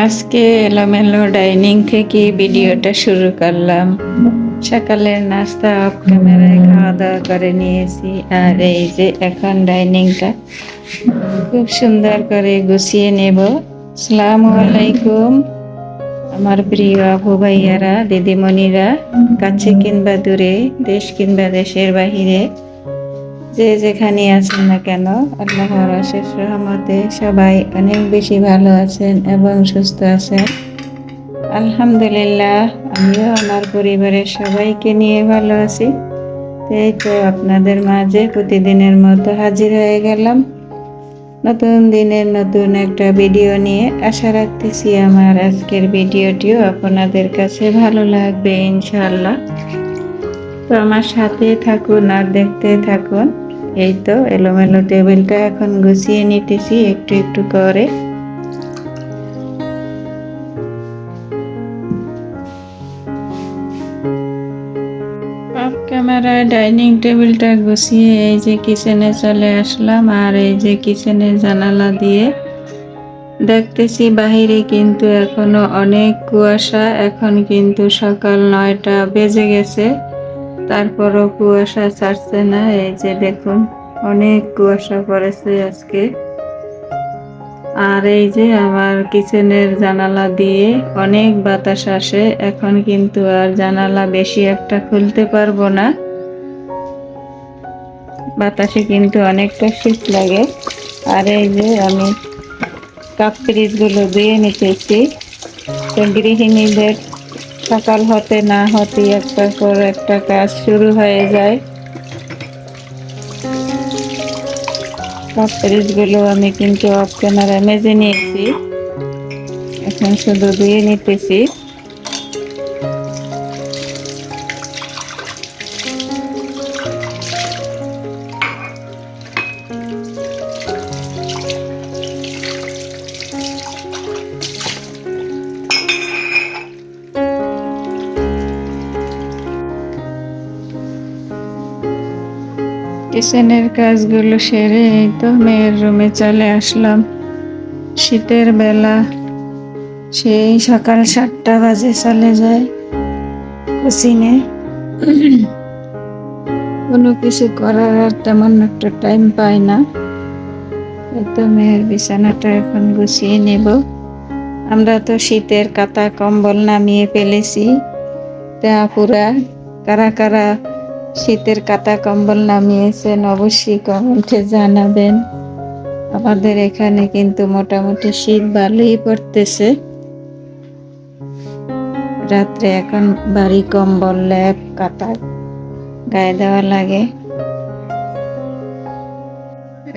আজকে এলোমেলো ডাইনিং থেকে ভিডিওটা শুরু করলাম। সকালের নাস্তা অফ ক্যামেরায় খাওয়া দাওয়া করে নিয়েছি, আর এই যে এখন ডাইনিংটা খুব সুন্দর করে গুছিয়ে নেব। আসসালামু আলাইকুম আমার প্রিয় আপু ভাইয়ারা, দিদিমণিরা, কাছে কিংবা দূরে, দেশ কিংবা দেশের বাহিরে, যে যেখানে আছেন না কেন, আল্লাহর অশেষ রহমতে সবাই অনেক বেশি ভালো আছেন এবং সুস্থ আছেন। আলহামদুলিল্লাহ, আমিও আমার পরিবারের সবাইকে নিয়ে ভালো আছি। এই তো আপনাদের মাঝে প্রতিদিনের মতো হাজির হয়ে গেলাম নতুন দিনের নতুন একটা ভিডিও নিয়ে। আশা রাখতেছি আমার আজকের ভিডিওটিও আপনাদের কাছে ভালো লাগবে ইনশাআল্লাহ। তো আমার সাথে থাকুন আর দেখতে থাকুন। এই তো এলোমেলো টেবিলটা এখন গুছিয়ে নিতেছি একটু একটু করে। অফ ক্যামেরায় ডাইনিং টেবিলটা গুছিয়ে এই যে কিচেনে চলে আসলাম, আর এই যে কিচেনের জানালা দিয়ে দেখতেছি বাহিরে কিন্তু এখনো অনেক কুয়াশা। এখন কিন্তু সকাল 9টা বেজে গেছে, তারপরও কুয়াশা ছাড়ছে না। এই যে দেখুন, অনেক কুয়াশা পড়েছে আজকে। আর এই যে আমার কিচেনের জানালা দিয়ে অনেক বাতাস আসে। এখন কিন্তু আর জানালা বেশি একটা খুলতে পারবো না, বাতাসে কিন্তু অনেকটা শীত লাগে। আর এই যে আমি কাপ পিরিচ গুলো ধুয়ে নিতেছি। তো গৃহিণীদের সকাল হতে না হতে একটার পর একটা কাজ শুরু হয়ে যায়। কাপ পিরিচ গুলো আমি কিন্তু অফ ক্যামেরায় মেজে নিয়েছি, এখন শুধু ধুয়ে নিতেছি। কিচেনের কাজগুলো সেরে এই তো মেয়ের রুমে চলে আসলাম। শীতের বেলা সেই সকাল 7টা বাজে চলে যায় কুচিনে। কোনো কিছু করার আর তেমন একটা টাইম পাই না। এই তো মেয়ের বিছানাটা এখন গুছিয়ে নেব। আমরা তো শীতের কাঁথা কম্বল নামিয়ে ফেলেছি। তা আপুরা কারা কারা শীতের কাঁথা কম্বল নামিয়েছেন অবশ্যই কমেন্টে জানাবেন। আমাদের এখানে কিন্তু মোটামুটি শীত ভালোই পড়তেছে। রাত্রে এখন ভারী কম্বল লেপ কাঁথা গায়ে দেওয়া লাগে।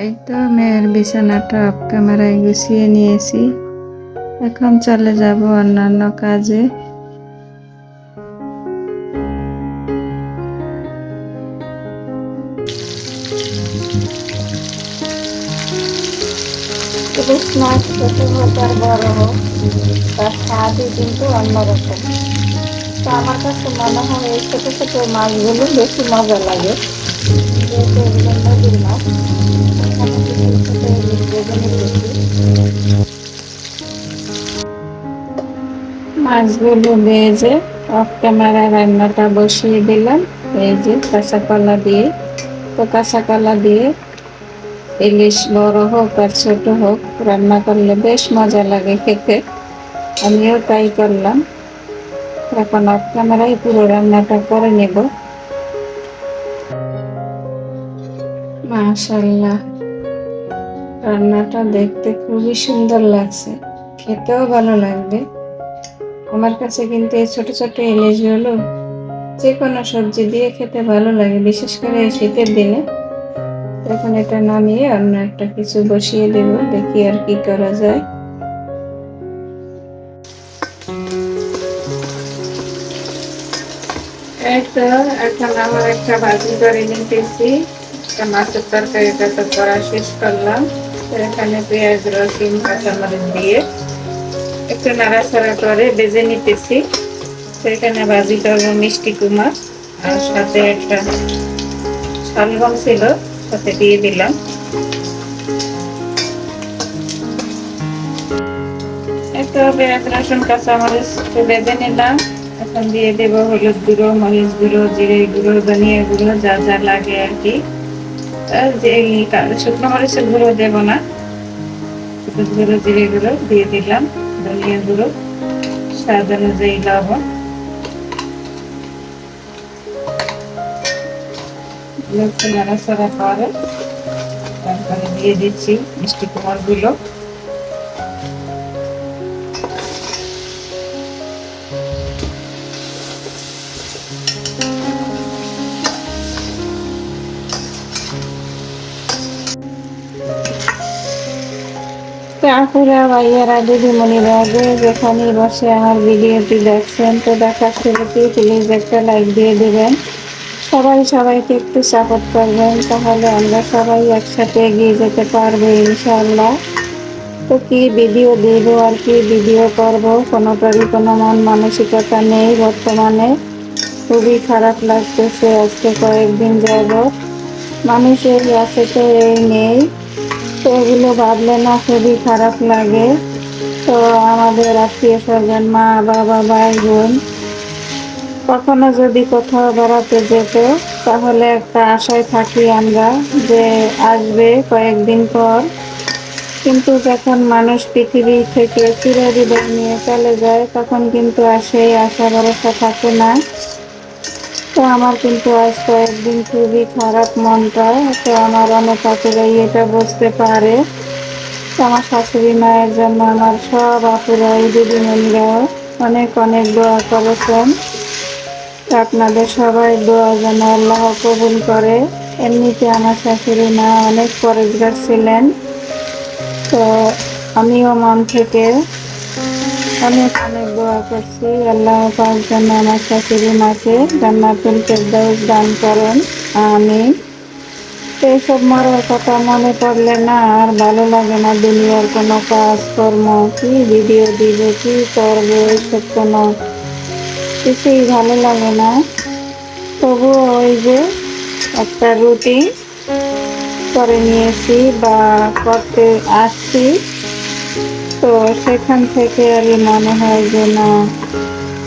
এই তো মেয়ের বিছানাটা অফ ক্যামেরায় গুছিয়ে নিয়েছি, এখন চলে যাব অন্যান্য কাজে। মাছ ছোট হোক আর বড় হোক, তার স্বাদই কিন্তু অন্যরকম। তো আমার কাছে মনে হয় এই ছোট ছোট মাছগুলো বেশি মজা লাগে, যেহেতু এগুলো নদীর মাছ। এখানে কিছু ছোট ইলিশ ভেজে নিতেছি। মাছগুলো ভেজে অফ ক্যামেরা রান্নাটা বসিয়ে দিলাম। এই যে কাঁচা কলা দিয়ে, তো কাঁচা কলা দিয়ে ইলিশ বড় হোক আর ছোট হোক রান্না করলে বেশ মজা লাগে খেতে। আমিও তাই করলাম। এখন অফ ক্যামেরায় পুরো রান্নাটা করে নেব। মাশাআল্লাহ, রান্নাটা দেখতে খুবই সুন্দর লাগছে, খেতেও ভালো লাগবে। আমার কাছে কিন্তু এই ছোট ছোট ইলিশগুলো যে কোনো সবজি দিয়ে খেতে ভালো লাগে, বিশেষ করে এই শীতের দিনে। এখন এটা নামিয়ে অন্য একটা কিছু বসিয়ে দেব, দেখি আর কি করা যায়। এই তো এখন আমার একটা ভাজি করে নিতেছি। মাছের তরকারিটা তো করা শেষ করলাম। এখানে পেঁয়াজ রসুন কাঁচামরিচ দিয়ে একটু নাড়াচাড়া করে ভেজে নিতেছি। এখানে ভাজি করবো মিষ্টি কুমড়া, আর সাথে একটা শালগম ছিল, সাথে দিয়ে দিলাম। তো পেঁয়াজ রসুন কাঁচামরিচ একটু বেঁধে নিলাম। এখন দিয়ে দেব হলুদ গুঁড়ো, মরিচ গুঁড়ো, জিরে গুঁড়ো, ধনিয়া গুঁড়ো, যা যা লাগে আর কি। যে শুকনো মরিচের গুঁড়ো দেবো না, হলুদ গুঁড়ো, জিরে গুঁড়ো দিয়ে দিলাম, ধনিয়া গুঁড়ো, স্বাদ অনুযায়ী লবণ। নাড়াচাড়া করে তারপরে দিয়ে দিচ্ছি মিষ্টি কুমড় গুলো। আপুরা, ভাইয়ারা, দিদিমণিরা, যেখানে বসে আমার ভিডিওটি দেখছেন, তো দেখার শুরুতে প্লিজ একটা লাইক দিয়ে দেবেন। সবাই সবাইকে একটু সাপোর্ট করবেন, তাহলে আমরা সবাই একসাথে এগিয়ে যেতে পারবো ইনশাআল্লাহ। তো কি ভিডিও দিব আর কি ভিডিও করব, কোনোটারই কোনো মন মানসিকতা নেই বর্তমানে। খুবই খারাপ লাগতেছে আজকে কয়েকদিন যাবত। মানুষের আছে তো এই নেই, তো এগুলো ভাবলে না খুবই খারাপ লাগে। তো আমাদের আত্মীয় স্বজন, মা বাবা, ভাই বোন কখনো যদি কোথাও বেড়াতে যেত, তাহলে একটা আশায় থাকি আমরা যে আসবে কয়েকদিন পর। কিন্তু যখন মানুষ পৃথিবী থেকে চিরবিদায় নিয়ে চলে যায়, তখন কিন্তু আর সেই আশা ভরসা থাকে না। তো আমার কিন্তু আজ কয়েকদিন খুবই খারাপ মনটা। তো আমার অনেক আপুরাই এটা বুঝতে পারে। তো আমার শাশুড়ি মায়ের জন্য আমার সব আপুরাই, দিদিমণিরাও অনেক অনেক দোয়া করেছেন। তো আপনাদের সবাই দোয়া যেন আল্লাহ কবুল করে। এমনিতে আমার শাশুড়ি মা অনেক পরেজগার ছিলেন। তো আমিও মন থেকে অনেক অনেক দোয়া করছি, আল্লাহ পাক যেন আমার শাশুড়ি মাকে জান্নাতুল ফেরদাউস দান করেন, আমিন। তো এইসব মরার কথা মনে পড়লে না আর ভালো লাগে না। দুনিয়ার কোনো কাজকর্ম, কি ভিডিও দিব, কি করবো, এইসব কোনো কিছুই ভালো লাগে না। তবুও ওই যে একটা রুটিন করে নিয়েছি বা করতে আসছি, তো সেখান থেকে আর মনে হয় যে না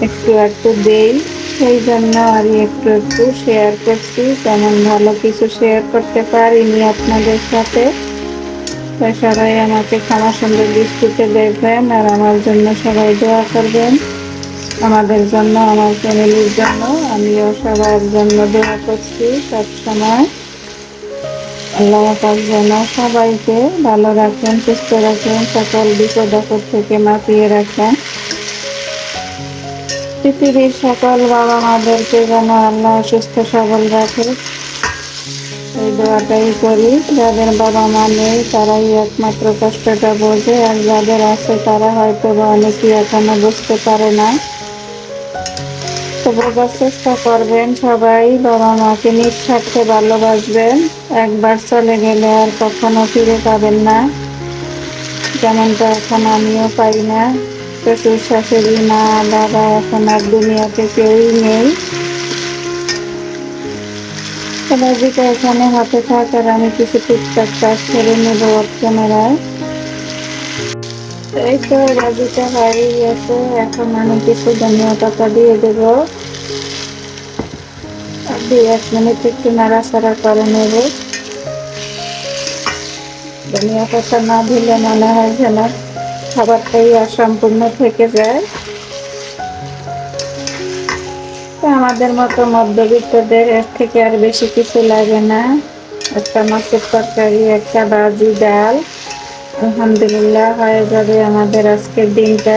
একটু একটু দেই, সেই জন্য আর একটু একটু শেয়ার করছি। তেমন ভালো কিছু শেয়ার করতে পারিনি আপনাদের সাথে। তো সবাই আমাকে ক্ষমা সুন্দর দৃষ্টিতে দেখবেন, আর আমার জন্য সবাই দোয়া করবেন, আমাদের জন্য, আমার ফ্যামিলির জন্য। আমিও সবার জন্য দোয়া করছি সবসময়। আল্লাহ পাক যেন সবাইকে ভালো রাখেন, সুস্থ রাখেন, সকল বিপদ আপদ থেকে বাঁচিয়ে রাখেন। পৃথিবীর সকল বাবা মাদেরকে যেন আল্লাহ সুস্থ সবল রাখে, এই দোয়াটাই করি। যাদের বাবা মা নেই তারাই একমাত্র কষ্টটা বোঝে, আর যাদের আছে তারা হয়তো বা অনেকেই এখনো বুঝতে পারে না। তো বোঝার চেষ্টা করবেন সবাই, বাবা মাকে নিঃস্বার্থে ভালোবাসবেন। একবার চলে গেলে আর কখনো ফিরে পাবেন না, যেমনটা এখন আমিও পাই না। শ্বশুর শাশুড়ি, মা বাবা এখন আর দুনিয়াতে কেউই নেই। সবাইকে এখানে হাতে থাক, আর আমি কিছু টুকটাক কাজ করে নেবো অফ ক্যামেরায়। এই তো রাজিটা হয়ে গেছে, এখন আমি কিছু ধনিয়া পাতা দিয়ে দেবো। আর 2-1 মিনিট একটু নাড়াচাড়া করে নেব। ধনিয়া পাতা না দিলে মনে হয় যেন খাবারটাই অসম্পূর্ণ থেকে যায়। তো আমাদের মতো মধ্যবিত্তদের এর থেকে আর বেশি কিছু লাগে না। একটা মাছের তরকারি, একটা ভাজি, ডাল, আলহামদুলিল্লাহ হয়ে যাবে আমাদের আজকের দিনটা।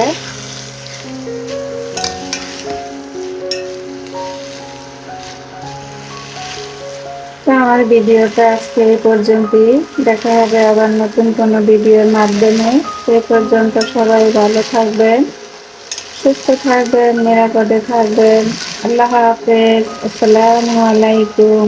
তো আমার ভিডিওটা আজকে এই পর্যন্তই। দেখা হবে আবার নতুন কোনো ভিডিওর মাধ্যমে। সে পর্যন্ত সবাই ভালো থাকবেন, সুস্থ থাকবেন, নিরাপদে থাকবেন। আল্লাহ হাফেজ, আসসালামু আলাইকুম।